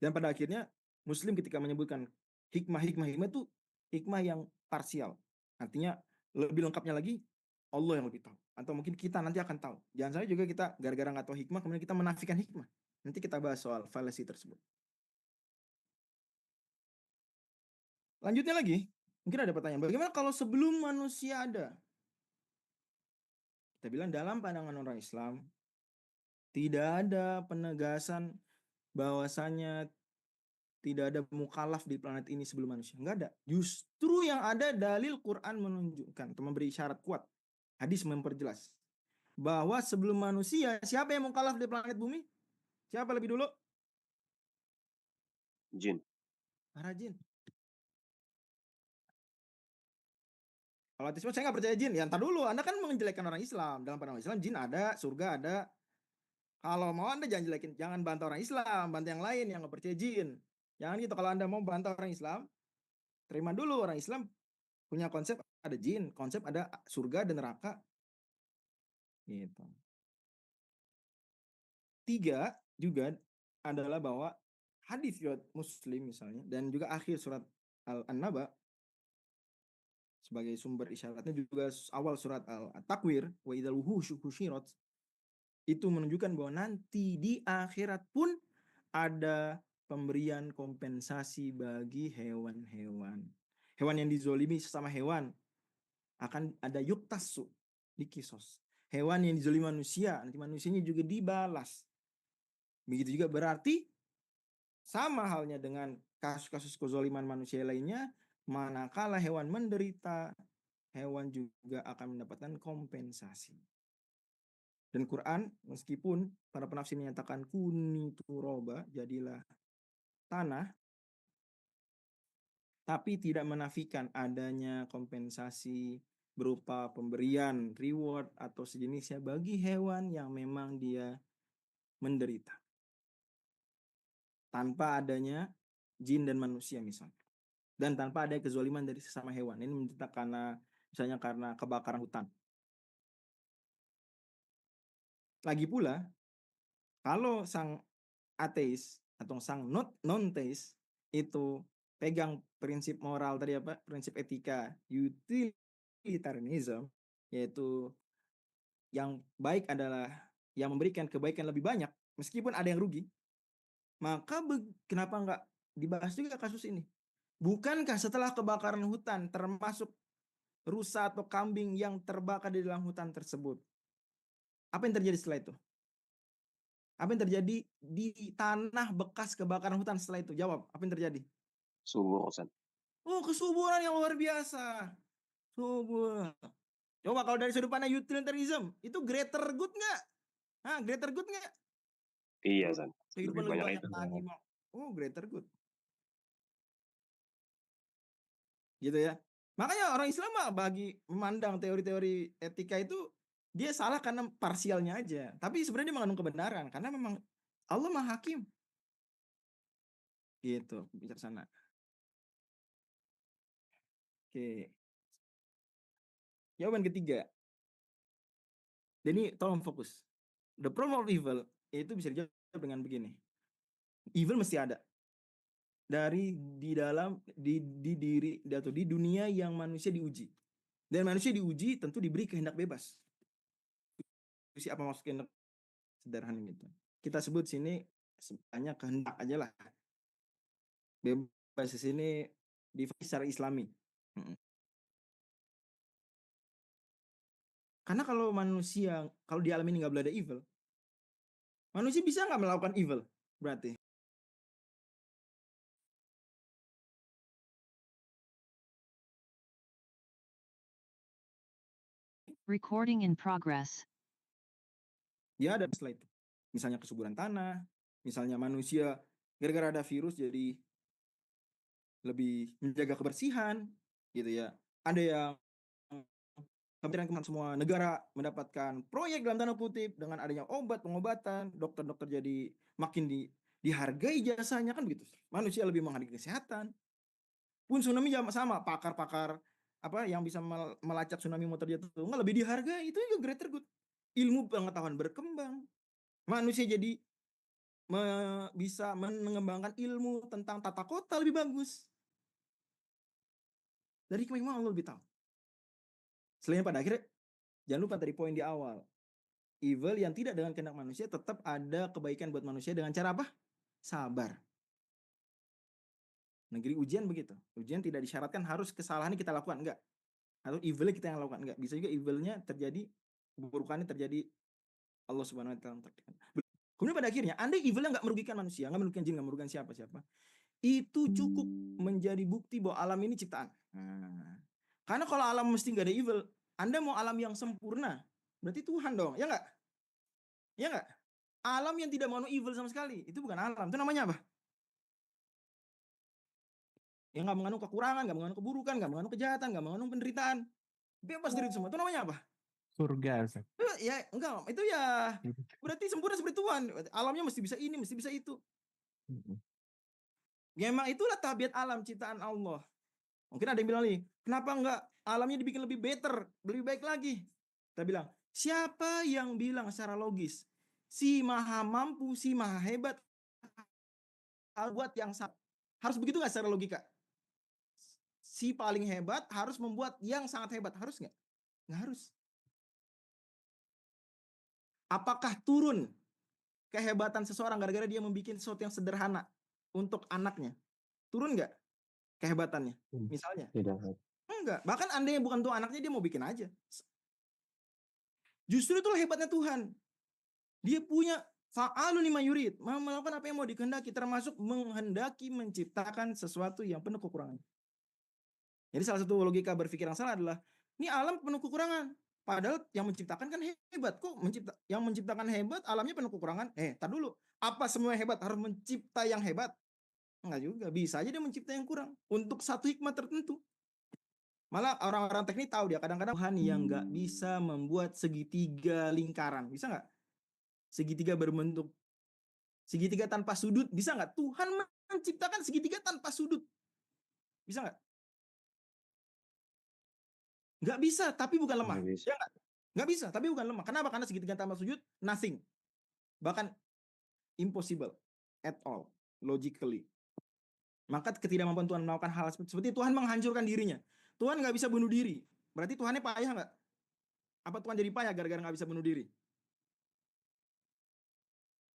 Dan pada akhirnya Muslim ketika menyebutkan hikmah itu hikmah yang parsial. Artinya lebih lengkapnya lagi Allah yang lebih tahu. Atau mungkin kita nanti akan tahu. Jangan sampai juga kita gara-gara nggak tahu hikmah kemudian kita menafikan hikmah. Nanti kita bahas soal fallacy tersebut. Lanjutnya lagi, mungkin ada pertanyaan. Bagaimana kalau sebelum manusia ada? Kita bilang dalam pandangan orang Islam tidak ada penegasan bahwasanya tidak ada mukallaf di planet ini sebelum manusia. Enggak ada. Justru yang ada dalil Quran menunjukkan atau memberi isyarat kuat. Hadis memperjelas bahwa sebelum manusia siapa yang mukallaf di planet bumi? Siapa lebih dulu? Jin. Para jin. Kalau ateisme saya nggak percaya jin. Ya ntar dulu, Anda kan menjelekkan orang Islam. Dalam pandangan Islam jin ada, surga ada. Kalau mau Anda jangan bantah orang Islam, bantah yang lain yang nggak percaya jin. Jangan gitu. Kalau Anda mau bantah orang Islam, terima dulu orang Islam punya konsep ada jin, konsep ada surga dan neraka. Gitu. 3 juga adalah bahwa hadis riwayat Muslim misalnya dan juga akhir surat An-Naba sebagai sumber isyaratnya juga awal surat Al-Takwir wa idzal wuhusyu husyirat itu menunjukkan bahwa nanti di akhirat pun ada pemberian kompensasi bagi hewan-hewan. Hewan yang dizolimi sesama hewan akan ada yuktasu di kisos. Hewan yang dizolimi manusia, nanti manusianya juga dibalas. Begitu juga berarti sama halnya dengan kasus-kasus kezoliman manusia lainnya, manakala hewan menderita, hewan juga akan mendapatkan kompensasi. Dan Quran, meskipun para penafsir menyatakan kuni turoba, jadilah tanah, tapi tidak menafikan adanya kompensasi berupa pemberian, reward, atau sejenisnya bagi hewan yang memang dia menderita. Tanpa adanya jin dan manusia misalnya. Dan tanpa ada kezaliman dari sesama hewan. Ini menderita karena, misalnya karena kebakaran hutan. Lagi pula, kalau sang ateis atau sang non-teis itu pegang prinsip moral tadi apa? Prinsip etika utilitarianism, yaitu yang baik adalah yang memberikan kebaikan lebih banyak meskipun ada yang rugi, maka kenapa nggak dibahas juga kasus ini? Bukankah setelah kebakaran hutan termasuk rusa atau kambing yang terbakar di dalam hutan tersebut, apa yang terjadi setelah itu? Apa yang terjadi di tanah bekas kebakaran hutan setelah itu? Jawab, apa yang terjadi? Subur, Ustaz. Oh, kesuburan yang luar biasa. Subur. Coba kalau dari sudut pandang utilitarianism, itu greater good nggak? Hah, greater good nggak? Iya, Ustaz. Kehidupan Lebih lebih banyak banyak itu. lagi. Oh, greater good. Gitu ya. Makanya orang Islam bagi memandang teori-teori etika itu dia salah karena parsialnya aja. Tapi sebenarnya dia mengandung kebenaran karena memang Allah Maha Hakim. Gitu, bijaksana. Oke. Jawaban ketiga. Jadi tolong fokus. The problem of evil itu bisa dijawab dengan begini. Evil mesti ada. Dari di dalam di diri atau di dunia yang manusia diuji. Dan manusia diuji tentu diberi kehendak bebas. Itu apa maksud kehendak? Sederhana gitu. Kita sebut sini hanya kehendak aja lah. Bebas di sini secara Islami. Karena kalau manusia, kalau di alam ini nggak boleh ada evil, manusia bisa nggak melakukan evil? Berarti. Recording in progress. Ya ada setelah itu. Misalnya kesuburan tanah, misalnya manusia gara-gara ada virus jadi lebih menjaga kebersihan, gitu ya. Ada yang kementerian semua negara mendapatkan proyek dalam tanda kutip dengan adanya obat pengobatan, dokter-dokter jadi makin dihargai jasanya kan begitu. Manusia lebih menghargai kesehatan. Pun tsunami sama, pakar-pakar apa yang bisa melacak tsunami mau terjadi itu nggak lebih dihargai, itu juga greater good. Ilmu pengetahuan berkembang, manusia jadi bisa mengembangkan ilmu tentang tata kota lebih bagus. Dari memang Allah lebih tahu. Selain pada akhirnya, jangan lupa dari poin di awal, evil yang tidak dengan kehendak manusia tetap ada kebaikan buat manusia dengan cara apa? Sabar. Negeri ujian begitu. Ujian tidak disyaratkan harus kesalahan kita lakukan, enggak. Atau evilnya kita yang lakukan, enggak. Bisa juga evilnya terjadi, keburukannya terjadi Allah Subhanahu wa taala. Kemudian pada akhirnya, andai evilnya nggak merugikan manusia, nggak merugikan jin, nggak merugikan siapa-siapa, itu cukup menjadi bukti bahwa alam ini ciptaan. Karena kalau alam mesti nggak ada evil, Anda mau alam yang sempurna, berarti Tuhan dong, ya nggak? Ya nggak? Alam yang tidak mau evil sama sekali, itu bukan alam. Itu namanya apa? Yang nggak mengandung kekurangan, nggak mengandung keburukan, nggak mengandung kejahatan, nggak mengandung penderitaan, bebas dari itu semua. Itu namanya apa? Surga. Ya enggak, itu ya berarti sempurna seperti Tuhan. Alamnya mesti bisa ini, mesti bisa itu. Ya memang itulah tabiat alam ciptaan Allah. Mungkin ada yang bilang nih, kenapa enggak alamnya dibikin lebih better, lebih baik lagi? Kita bilang, siapa yang bilang secara logis, si maha mampu, si maha hebat, buat yang harus begitu nggak secara logika? Si paling hebat harus membuat yang sangat hebat, harus nggak? Nggak harus. Apakah turun kehebatan seseorang gara-gara dia membuat sesuatu yang sederhana untuk anaknya? Turun nggak kehebatannya? Misalnya? Tidak. Enggak. Bahkan andai bukan tuh anaknya, dia mau bikin aja. Justru itulah hebatnya Tuhan. Dia punya fa'alun lima yurid, mau melakukan apa yang mau dikehendaki, termasuk menghendaki menciptakan sesuatu yang penuh kekurangan. Jadi salah satu logika berpikir yang salah adalah, ini alam penuh kekurangan. Padahal yang menciptakan kan hebat. Kok yang menciptakan hebat, alamnya penuh kekurangan? Tar dulu. Apa semua hebat harus mencipta yang hebat? Enggak juga. Bisa aja dia mencipta yang kurang untuk satu hikmah tertentu. Malah orang-orang teknik tahu dia kadang-kadang Tuhan yang nggak bisa membuat segitiga lingkaran. Bisa nggak? Segitiga berbentuk segitiga tanpa sudut. Bisa nggak? Tuhan menciptakan segitiga tanpa sudut. Bisa nggak? Nggak bisa, tapi bukan lemah. Nggak bisa. Ya nggak? Nggak bisa, tapi bukan lemah. Kenapa? Karena segitiga tanpa sudut, nothing. Bahkan impossible at all, logically. Maka ketidakmampuan Tuhan melakukan hal seperti Tuhan menghancurkan dirinya. Tuhan nggak bisa bunuh diri. Berarti Tuhannya payah nggak? Apa Tuhan jadi payah gara-gara nggak bisa bunuh diri?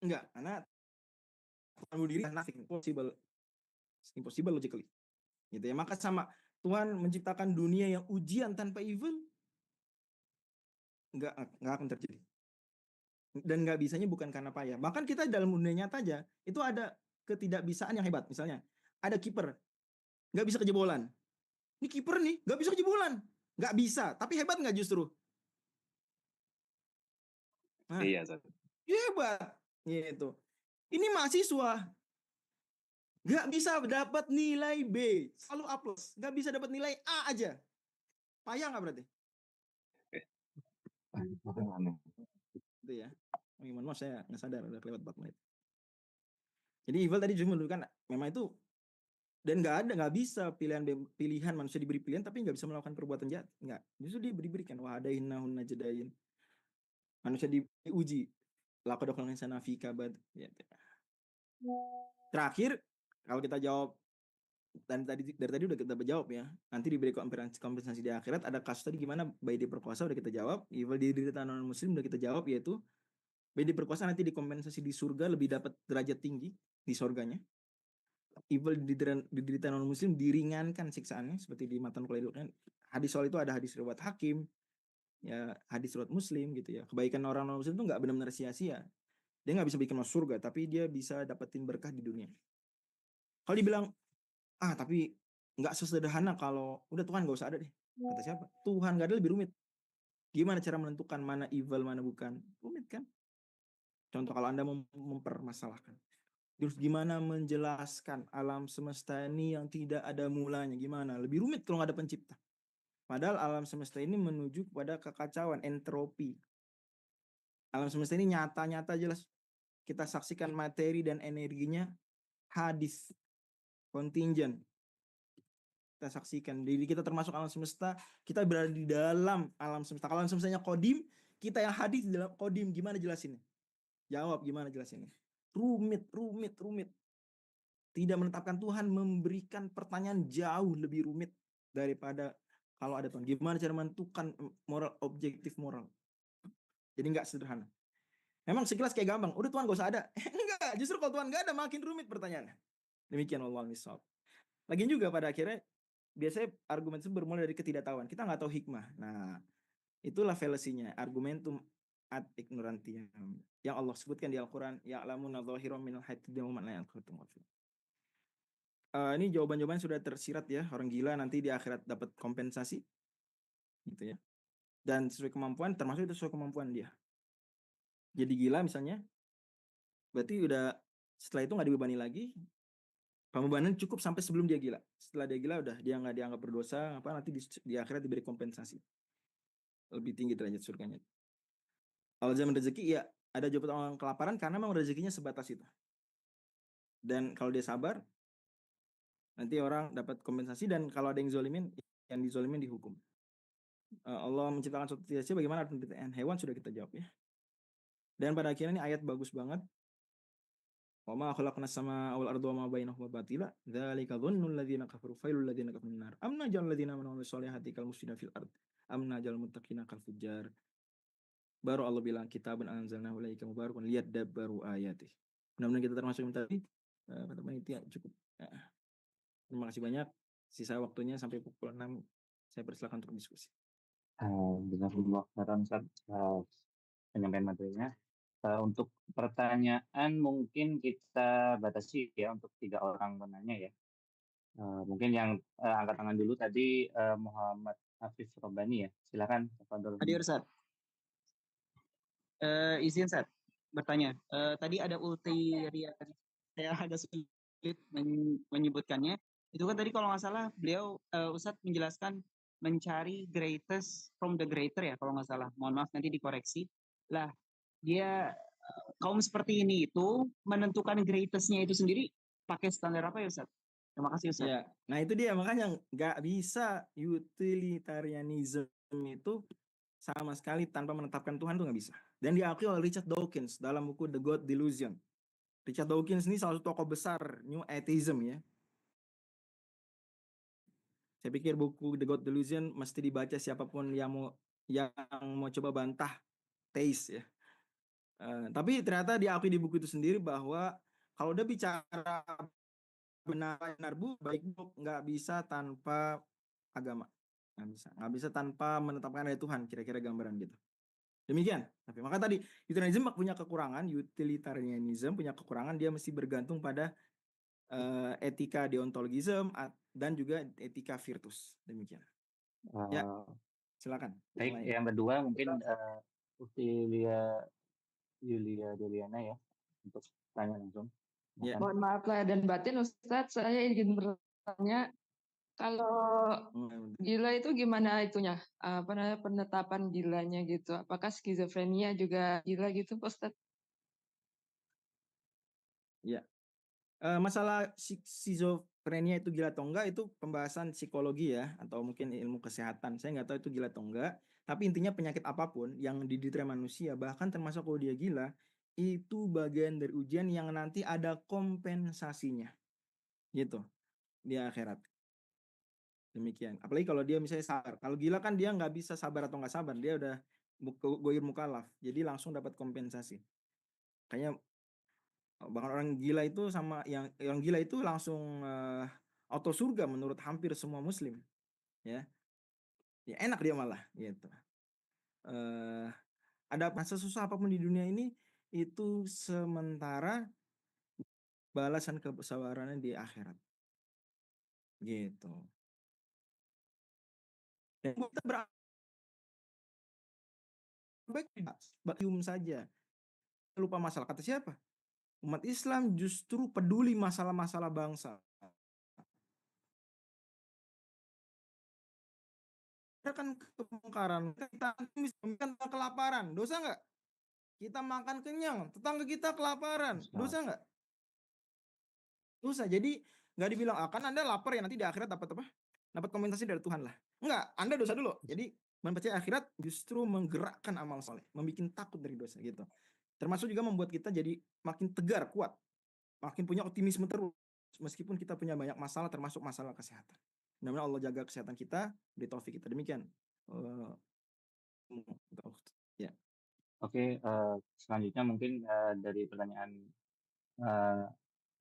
Enggak, karena Tuhan bunuh diri nothing, impossible logically. Gitu ya. Maka sama Tuhan menciptakan dunia yang ujian tanpa evil, nggak akan terjadi. Dan nggak bisanya bukan karena payah. Bahkan kita dalam dunia nyata aja itu ada ketidakbisaan yang hebat. Misalnya ada kiper nggak bisa kejebolan. Ini kiper nih nggak bisa kejebolan, nggak bisa. Tapi hebat nggak justru? Nah, Iya, San. hebat gitu. Ini mahasiswa nggak bisa dapat nilai B, selalu A+, nggak bisa dapat nilai A aja. Payah nggak berarti? Itu ya. Mohon maaf saya nggak sadar udah lewat 4 menit. Jadi evil tadi cuma menunjukkan memang itu, dan nggak bisa pilihan manusia diberi pilihan tapi nggak bisa melakukan perbuatan jahat, nggak. Justru diberikan wahadainahun najdain. Manusia diuji. Laqad khalaqnal insana fi kabad. Terakhir kalau kita jawab dan dari tadi udah kita jawab ya. Nanti diberi kompensasi di akhirat. Ada kasus tadi gimana bayi diperkosa udah kita jawab. Evil diderita non muslim udah kita jawab, yaitu bayi diperkosa nanti dikompensasi di surga lebih dapat derajat tinggi di surganya. Evil diderita non muslim diringankan siksaannya seperti di matan kuliah kan. Hadis soal itu ada hadis riwayat Hakim, ya hadis riwayat Muslim gitu ya. Kebaikan orang non muslim itu nggak benar-benar sia-sia. Dia nggak bisa bikin masuk surga, tapi dia bisa dapetin berkah di dunia. Kalau dibilang tapi nggak sesederhana kalau udah Tuhan nggak usah ada deh. Kata siapa? Tuhan nggak ada lebih rumit. Gimana cara menentukan mana evil mana bukan? Rumit kan? Contoh kalau Anda mempermasalahkan. Terus gimana menjelaskan alam semesta ini yang tidak ada mulanya? Gimana? Lebih rumit kalau nggak ada pencipta. Padahal alam semesta ini menuju kepada kekacauan, entropi. Alam semesta ini nyata-nyata jelas. Kita saksikan materi dan energinya hadis, kontingent. Kita saksikan. Diri kita termasuk alam semesta. Kita berada di dalam alam semesta. Kalau alam semestanya kodim, kita yang hadis di dalam kodim. Gimana jelasinnya? Jawab gimana jelasinnya? Rumit. Tidak menetapkan Tuhan memberikan pertanyaan jauh lebih rumit daripada kalau ada Tuhan. Gimana cara menentukan moral, objektif moral? Jadi nggak sederhana. Memang sekilas kayak gampang. Udah Tuhan gak usah ada. Enggak, justru kalau Tuhan gak ada makin rumit pertanyaannya. Demikian Allah misal. Lagian juga pada akhirnya biasanya argumen itu bermula dari ketidaktahuan. Kita nggak tahu hikmah. Nah, itulah fallacy-nya, argumentum ad ignorantiam yang Allah sebutkan di Al-Qur'an, ya'lamuna dhahiran minal hayatid dunya wa ma la ya'lamun. Ini jawaban-jawaban sudah tersirat ya. Orang gila nanti di akhirat dapat kompensasi gitu ya. Dan sesuai kemampuan, termasuk itu sesuai kemampuan dia. Jadi gila misalnya, berarti udah setelah itu nggak dibebani lagi. Pembebanan cukup sampai sebelum dia gila. Setelah dia gila udah dia nggak dianggap berdosa, nanti di akhirat diberi kompensasi. Lebih tinggi derajat surganya. Kalau zaman rezeki ya ada jawaban orang kelaparan karena memang rezekinya sebatas itu. Dan kalau dia sabar, nanti orang dapat kompensasi, dan kalau ada yang dizolimin dihukum. Allah menciptakan suatu situasi bagaimana penciptaan hewan sudah kita jawab ya. Dan pada akhirnya ini ayat bagus banget. Wa ma khalaqna as-samaa wal arda wa ma bainahuma batila dzalika dhannul ladzina kafaru failul ladzina kafaru minar am najal ladzina amanu wa sholihati kal mufsidina fil ard am najal muttaqina kal fujjar. Baru Allah bilang kitabun anzalnahu ilaika mubarakun liyadabbaru ayati. Mudah-mudahan kita termasuk yang tadi kata panitia cukup. Terima kasih banyak. Sisa waktunya sampai pukul 6 saya persilakan untuk diskusi. Jazakumullah khairan Ustaz penyampaian materinya. Untuk pertanyaan mungkin kita batasi ya untuk 3 orang penanya ya. Mungkin yang angkat tangan dulu tadi Muhammad Afif Robbani ya. Silakan Tafadhol. Hadir Ustaz. Izin Ustaz bertanya. Tadi ada ulterior, saya agak sulit menyebutkannya. Itu kan tadi kalau nggak salah beliau Ustaz menjelaskan mencari greatest from the greater ya kalau nggak salah. Mohon maaf nanti dikoreksi. Lah dia kaum seperti ini itu menentukan greatest-nya itu sendiri pakai standar apa ya Ustaz? Terima kasih Ustaz. Ya, nah itu dia makanya nggak bisa utilitarianism itu sama sekali tanpa menetapkan Tuhan tuh nggak bisa. Dan diakui oleh Richard Dawkins dalam buku The God Delusion. Richard Dawkins ini salah satu tokoh besar New Atheism ya. Saya pikir buku The God Delusion mesti dibaca siapapun yang mau coba bantah teis ya. Tapi ternyata diakui di buku itu sendiri bahwa kalau udah bicara benar buruk, baik buruk, nggak bisa tanpa agama, nggak bisa tanpa menetapkan ada Tuhan, kira-kira gambaran gitu. Demikian. Tapi maka tadi utilitarianism punya kekurangan, dia mesti bergantung pada etika deontologism dan juga etika virtus. Demikian. Ya, silakan. Baik, yang kedua mungkin Yulia Deliana ya untuk tanya langsung. Ya. Mohon maaf lahir dan batin Ustadz, saya ingin bertanya kalau gila itu gimana itunya? Apa namanya penetapan gilanya gitu? Apakah skizofrenia juga gila gitu, Ustadz? Ya. Masalah skizofrenia itu gila atau enggak itu pembahasan psikologi ya atau mungkin ilmu kesehatan. Saya nggak tahu itu gila atau enggak. Tapi intinya penyakit apapun yang diderita manusia, bahkan termasuk kalau dia gila, itu bagian dari ujian yang nanti ada kompensasinya. Gitu. Di akhirat. Demikian. Apalagi kalau dia misalnya sabar. Kalau gila kan dia nggak bisa sabar atau nggak sabar. Dia udah goir mukalaf. Jadi langsung dapat kompensasi. Kayaknya bahkan orang gila itu sama yang gila itu langsung auto surga menurut hampir semua muslim. Ya enak dia malah gitu. Ada masa susah apapun di dunia ini itu sementara balasan kesabarannya di akhirat. Gitu. Dan kita baik saja. Lupa masalah kata siapa? Umat Islam justru peduli masalah-masalah bangsa. Kita kan kemungkaran, kita makan kelaparan, dosa nggak? Kita makan kenyang, tetangga kita kelaparan, dosa nggak? Dosa. Jadi nggak dibilang akan Anda lapar ya nanti di akhirat dapat apa? Dapat kompensasi dari Tuhan lah. Enggak, Anda dosa dulu. Jadi mempercayai akhirat justru menggerakkan amal soleh, membuat takut dari dosa gitu. Termasuk juga membuat kita jadi makin tegar, kuat, makin punya optimisme terus meskipun kita punya banyak masalah termasuk masalah kesehatan. Mudah-mudahan Allah jaga kesehatan kita, beri taufik kita. Demikian. Ya. Oke, selanjutnya mungkin dari pertanyaan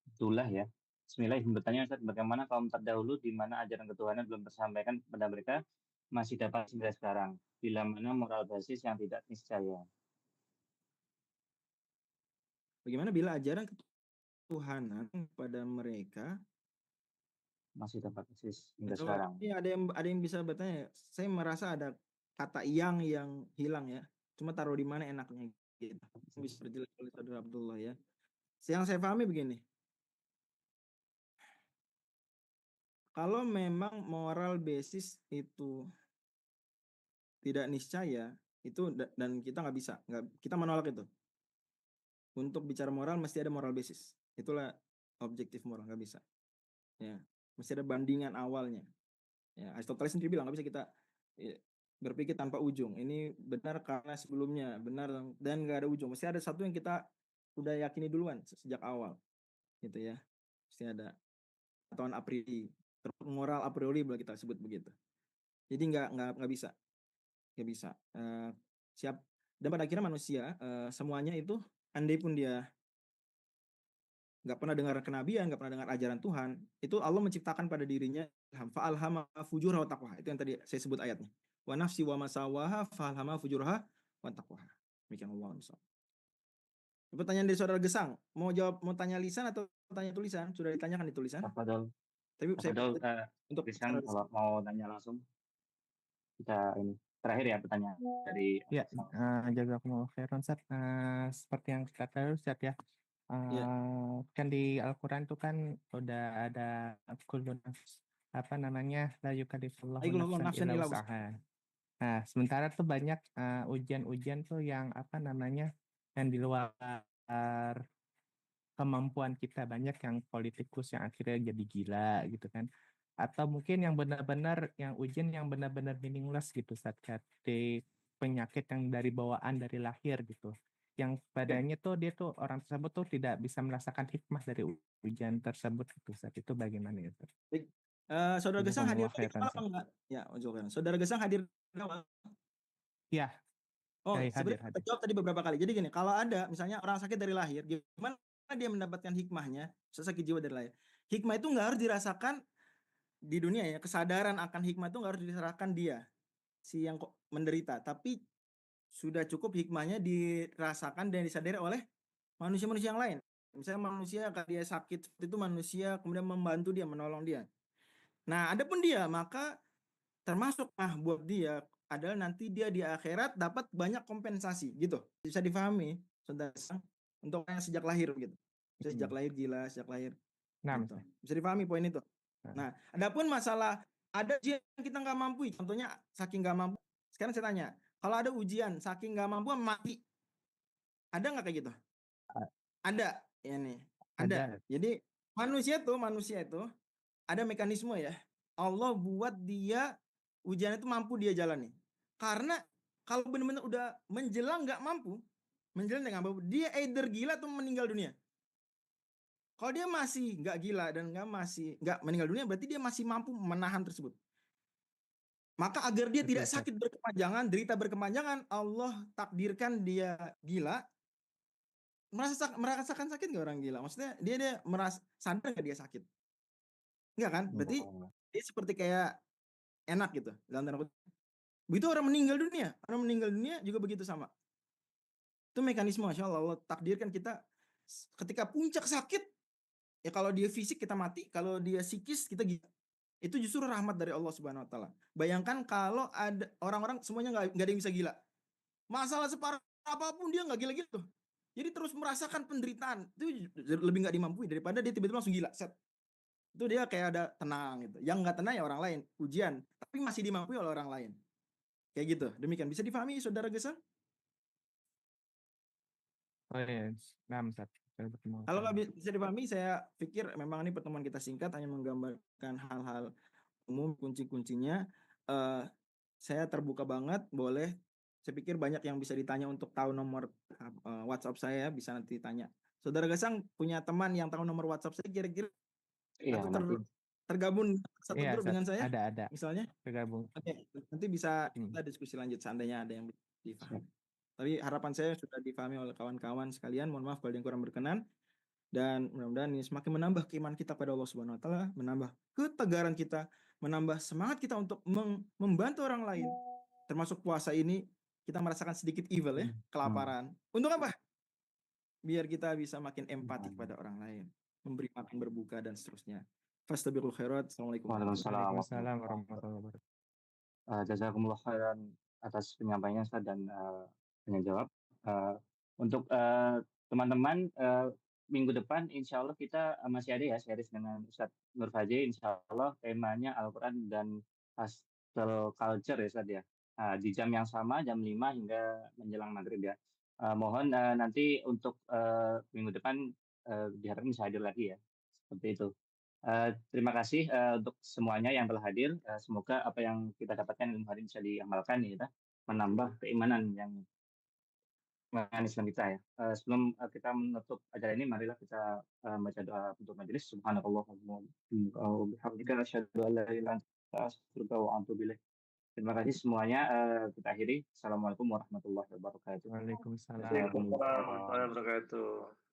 Abdullah ya. Bismillah, izin bertanya Ustaz, bagaimana kaum terdahulu di mana ajaran ketuhanan belum tersampaikan kepada mereka masih dapat sampai sekarang? Bila mana moral basis yang tidak niscaya? Bagaimana bila ajaran ketuhanan pada mereka masih dapat eksis hingga sekarang? Ini ada yang bisa bertanya. Saya merasa ada kata yang hilang ya. Cuma taruh di mana enaknya gitu. Bisa berjelas oleh Saudara Abdullah ya. Yang saya pahami begini. Kalau memang moral basis itu tidak niscaya, itu dan kita nggak bisa, kita menolak itu. Untuk bicara moral mesti ada moral basis. Itulah objektif moral, nggak bisa. Ya, mesti ada bandingan awalnya. Ya, Aristoteles sendiri bilang nggak bisa kita berpikir tanpa ujung. Ini benar karena sebelumnya, benar dan nggak ada ujung. Mesti ada satu yang kita udah yakini duluan sejak awal, gitu ya. Mesti ada pengetahuan a priori, moral a priori boleh kita sebut begitu. Jadi nggak bisa, siap. Dan pada akhirnya manusia semuanya itu, andai pun dia nggak pernah dengar kenabian, nggak pernah dengar ajaran Tuhan, itu Allah menciptakan pada dirinya fa'alhama fujurha wa taqwaha. Itu yang tadi saya sebut ayatnya. Wa nafsi wa masawaha fa'alhama fujurha wa taqwaha. Demikian Allah. Pertanyaan dari Saudara Gesang, mau tanya lisan atau tanya tulisan? Sudah ditanyakan di tulisan. Tafadhol. Tapi saya untuk Gesang kalau mau tanya langsung. kita ini terakhir ya pertanyaan dari Ya, jazakumullah khairan Ustaz. Seperti yang kita tahu Ustaz ya, Ya. kan di Al-Quran itu kan udah ada kullu nafs, apa namanya, la yukallifullahu Ayo nafsan nafsan illa illa wus'aha. Nah, sementara tuh banyak ujian-ujian tuh yang apa namanya, yang di luar kemampuan kita, banyak yang politikus yang akhirnya jadi gila gitu kan, atau mungkin yang benar-benar yang ujian yang benar-benar meaningless gitu saat di penyakit yang dari bawaan dari lahir gitu, yang padanya tuh dia tuh orang tersebut tuh tidak bisa merasakan hikmah dari ujian tersebut gitu saat itu bagaimana ya Ustaz? Baik. Saudara Gesang hadir Jazakumullah tadi khairan apa Ustaz. enggak? Ya, Khairan. Saudara Gesang hadir apa? Ya, Oh, hadir sebenarnya kita jawab tadi beberapa kali. Jadi gini, kalau ada misalnya orang sakit dari lahir, gimana dia mendapatkan hikmahnya? Sakit jiwa dari lahir. Hikmah itu nggak harus dirasakan di dunia ya. Kesadaran akan hikmah itu nggak harus dirasakan dia, si yang kok menderita. Tapi sudah cukup hikmahnya dirasakan dan disadari oleh manusia-manusia yang lain. Misalnya manusia kalau dia sakit seperti itu, manusia kemudian membantu dia, menolong dia. Nah, adapun dia maka termasuk buat dia adalah nanti dia di akhirat dapat banyak kompensasi gitu. Bisa difahami saudara untuk yang sejak lahir gitu. Bisa sejak lahir gila, sejak lahir Nah, gitu. Bisa difahami poin itu. Nah, adapun masalah ada ujian yang kita nggak mampu, contohnya saking nggak mampu. Sekarang saya tanya, kalau ada ujian saking nggak mampu mati, ada nggak kayak gitu? Ada, ya nih. Ada. Jadi manusia itu ada mekanisme ya. Allah buat dia ujian itu mampu dia jalani. Karena kalau benar-benar udah menjelang nggak mampu, dia either gila atau meninggal dunia. Kalau dia masih nggak gila dan nggak meninggal dunia, berarti dia masih mampu menahan tersebut. Maka agar dia tidak sakit berkepanjangan, derita berkepanjangan, Allah takdirkan dia gila. Merasakan sakit nggak orang gila? Maksudnya dia merasa sadar nggak dia sakit? Enggak kan? Berarti dia seperti kayak enak gitu. Begitu orang meninggal dunia juga begitu sama. Itu mekanisme, Masya Allah takdirkan kita ketika puncak sakit, ya kalau dia fisik kita mati, kalau dia psikis kita gila. Itu justru rahmat dari Allah Subhanahu Wa Taala. Bayangkan kalau ada orang-orang semuanya nggak ada yang bisa gila. Masalah separah apapun dia nggak gila gitu. Jadi terus merasakan penderitaan itu lebih nggak dimampui daripada dia tiba-tiba langsung gila. Set. Itu dia kayak ada tenang gitu. Yang nggak tenang ya orang lain, ujian, tapi masih dimampui oleh orang lain. Kayak gitu. Demikian bisa difahami saudara Gesang? Oh iya, Kalau nggak bisa dipahami, saya pikir memang ini pertemuan kita singkat, hanya menggambarkan hal-hal umum, kunci-kuncinya. Saya terbuka banget, boleh. Saya pikir banyak yang bisa ditanya untuk tahu nomor WhatsApp saya, bisa nanti tanya. Saudara Gesang punya teman yang tahu nomor WhatsApp saya kira-kira? Iya, atau tergabung satu grup dengan saya? Ada. Misalnya? Tergabung. Oke, nanti bisa kita diskusi lanjut seandainya ada yang difahami. Tapi harapan saya sudah difahami oleh kawan-kawan sekalian. Mohon maaf kalau yang kurang berkenan. Dan mudah-mudahan ini semakin menambah keimanan kita pada Allah Subhanahu Wa Taala, menambah ketegaran kita, menambah semangat kita untuk membantu orang lain. Termasuk puasa ini kita merasakan sedikit evil ya, kelaparan. Untuk apa? Biar kita bisa makin empati kepada orang lain, memberi makan berbuka dan seterusnya. Fastabiqul khairat. Assalamualaikum warahmatullahi wabarakatuh. Jazakumullah khairan atas penyampaiannya Ustaz dan penjawab. Untuk teman-teman minggu depan insya Allah kita masih ada ya series dengan Ustadz Nur Fajri, insya Allah temanya Al-Quran dan hustle culture ya Ustadz ya. Di jam yang sama, jam 5 hingga menjelang maghrib ya. Mohon nanti untuk minggu depan diharapkan bisa hadir lagi ya. Seperti itu. Terima kasih untuk semuanya yang telah hadir. Semoga apa yang kita dapatkan ilmu hari ini bisa diamalkan ya, menambah keimanan yang dengan Islam kita ya. Sebelum kita menutup acara ini, marilah kita baca doa untuk majelis. Subhanallahumma wa bihamdika asyhadu an la ilaha illa anta astaghfiruka wa atubu ilaik. Terima kasih semuanya. Kita akhiri. Assalamualaikum warahmatullahi wabarakatuh. Waalaikumsalam warahmatullahi wabarakatuh.